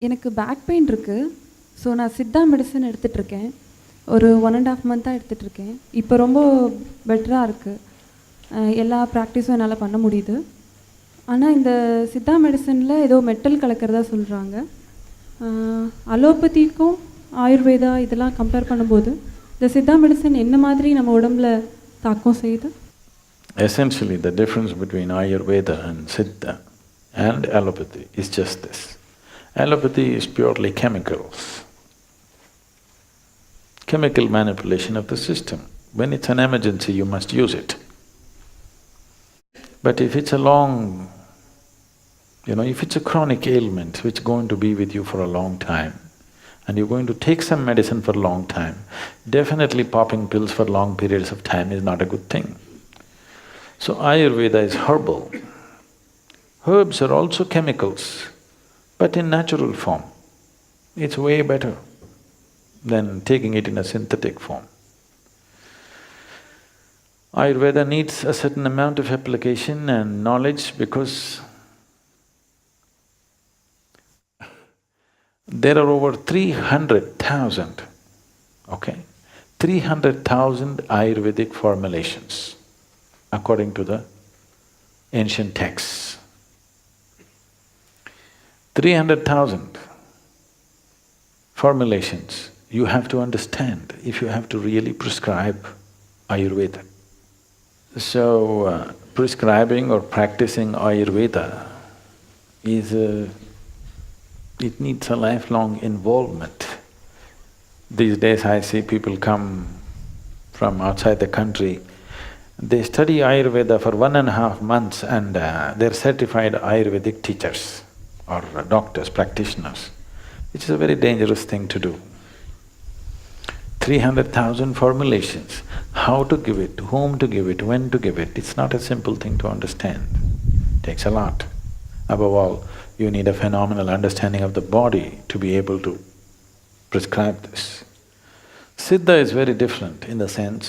எனக்கு back pain இருக்கு. So நான் சித்தா மெடிசன் எடுத்துட்ருக்கேன். ஒரு 1 1/2 மந்த்தா எடுத்துட்ருக்கேன். இப்போ ரொம்ப பெட்டரா இருக்கு. எல்லா ப்ராக்டிஸும் என்னால் பண்ண முடியுது. ஆனால் இந்த சித்தா மெடிசனில் ஏதோ மெட்டல் கலக்கிறதா சொல்கிறாங்க. அலோபதிக்கும் ஆயுர்வேதா இதெல்லாம் கம்பேர் பண்ணும்போது இந்த சித்தா மெடிசன் என்ன மாதிரி நம்ம உடம்புல தாக்கம் செய்யுது? Essentially, the difference between Ayurveda and Siddha and Allopathy is just this. Allopathy is purely chemicals, chemical manipulation of the system. When it's an emergency, you must use it. But if it's a long… if it's a chronic ailment which is going to be with you for a long time, and you're going to take some medicine for a long time, definitely popping pills for long periods of time is not a good thing. So Ayurveda is herbal. Herbs are also chemicals, but in natural form. It's way better than taking it in a synthetic form. Ayurveda needs a certain amount of application and knowledge because there are over 300,000, okay? 300,000 Ayurvedic formulations according to the ancient texts. 300,000 formulations you have to understand if you have to really prescribe Ayurveda. So, prescribing or practicing Ayurveda is it needs a lifelong involvement. These days I see people come from outside the country, they study Ayurveda for 1.5 months and they're certified Ayurvedic teachers or doctors, practitioners, which is a very dangerous thing to do. 300,000 formulations, how to give it, to whom to give it, when to give it, it's not a simple thing to understand. It takes a lot. Above all, you need a phenomenal understanding of the body to be able to prescribe this. Siddha is very different in the sense,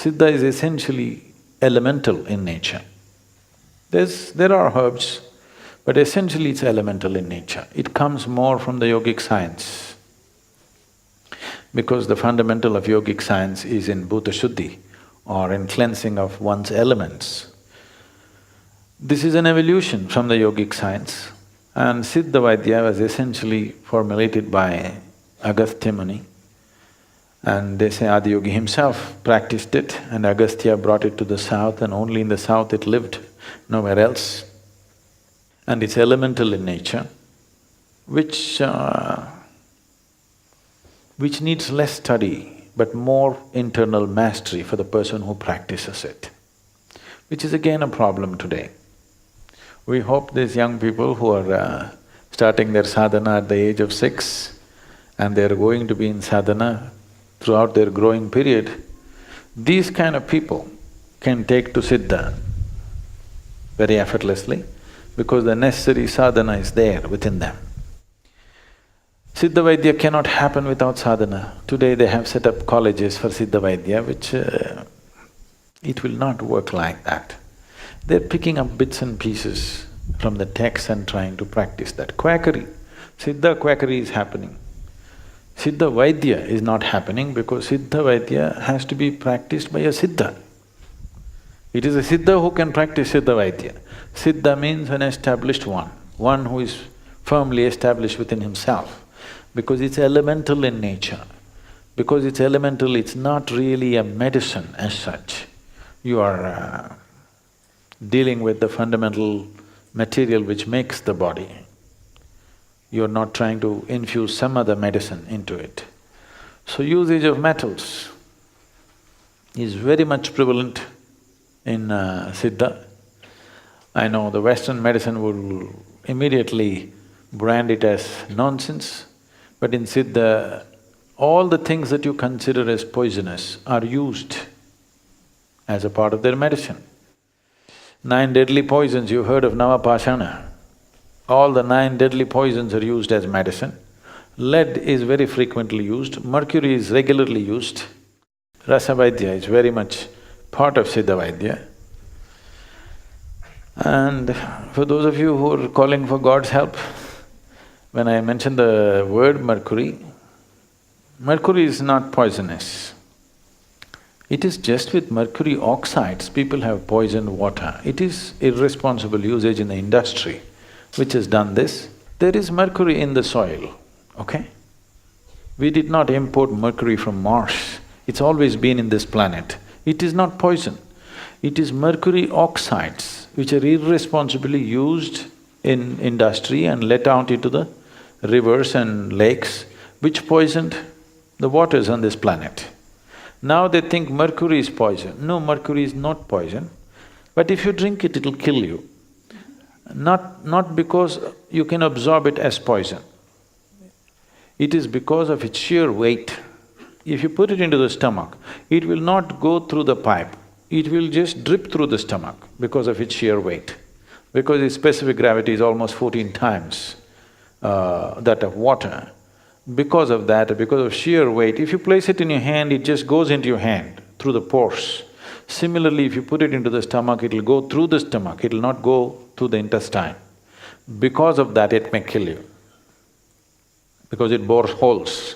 Siddha is essentially elemental in nature. There are herbs, but essentially it's elemental in nature. It comes more from the yogic science, because the fundamental of yogic science is in bhuta shuddhi or in cleansing of one's elements. This is an evolution from the yogic science, and Siddha Vaidya was essentially formulated by Agastya Muni. And they say Adiyogi himself practiced it and Agastya brought it to the south, and only in the south it lived, nowhere else. And it's elemental in nature, which needs less study but more internal mastery for the person who practices it, which is again a problem today. We hope these young people who are starting their sadhana at the age of 6 and they're going to be in sadhana throughout their growing period, these kind of people can take to Siddha very effortlessly because the necessary sadhana is there within them. Siddha Vaidya cannot happen without sadhana. Today they have set up colleges for Siddha Vaidya, which it will not work like that. They're picking up bits and pieces from the text and trying to practice that. Quackery, Siddha quackery is happening. Siddha Vaidya is not happening because Siddha Vaidya has to be practiced by a Siddha. It is a Siddha who can practice Siddha Vaidya. Siddha means an established one who is firmly established within himself, because it's elemental in nature. Because it's elemental, it's not really a medicine as such. You are dealing with the fundamental material which makes the body. You're not trying to infuse some other medicine into it. So usage of metals is very much prevalent in Siddha. I know the Western medicine will immediately brand it as nonsense, but in Siddha, all the things that you consider as poisonous are used as a part of their medicine. 9 deadly poisons, you heard of Navapashana. All the 9 deadly poisons are used as medicine. Lead is very frequently used, mercury is regularly used. Rasa Vaidya is very much part of Siddha Vaidya. And for those of you who are calling for God's help, When I mention the word mercury, mercury is not poisonous. It is just with mercury oxides, people have poisoned water. It is irresponsible usage in the industry which has done this. There is mercury in the soil, okay? We did not import mercury from Mars. It's always been in this planet. It is not poison. It is mercury oxides which are irresponsibly used in industry and let out into the rivers and lakes, which poisoned the waters on this planet. Now they think mercury is poison. No, mercury is not poison, but if you drink it, it'll kill you. Not because you can absorb it as poison. It is because of its sheer weight. If you put it into the stomach, it will not go through the pipe, it will just drip through the stomach because of its sheer weight. Because its specific gravity is almost 14 times that of water. Because of that, because of sheer weight, if you place it in your hand, it just goes into your hand through the pores. Similarly, if you put it into the stomach, it'll go through the stomach, it'll not go through the intestine. Because of that, it may kill you, because it bores holes.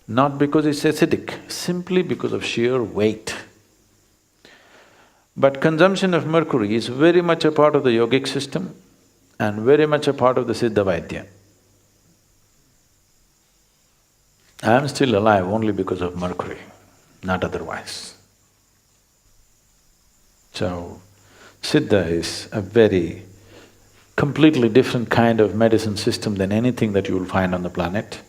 Not because it's acidic, simply because of sheer weight. But consumption of mercury is very much a part of the yogic system and very much a part of the Siddha Vaidya. I am still alive only because of mercury, not otherwise. So, Siddha is a very completely different kind of medicine system than anything that you will find on the planet,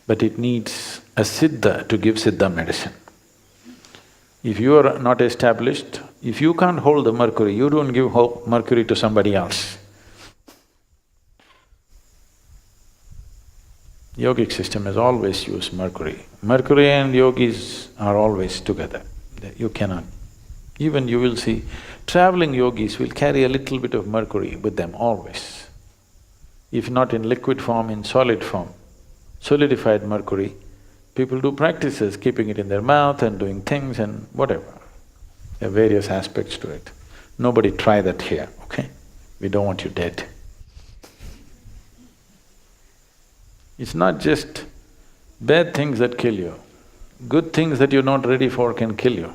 but it needs a Siddha to give Siddha medicine. If you are not established, if you can't hold the mercury, you don't give mercury to somebody else. Yogic system has always used mercury. Mercury and yogis are always together. You cannot… Even you will see, traveling yogis will carry a little bit of mercury with them always. If not in liquid form, in solid form, solidified mercury, people do practices, keeping it in their mouth and doing things and whatever. There are various aspects to it. Nobody try that here, okay? We don't want you dead. It's not just bad things that kill you, good things that you're not ready for can kill you.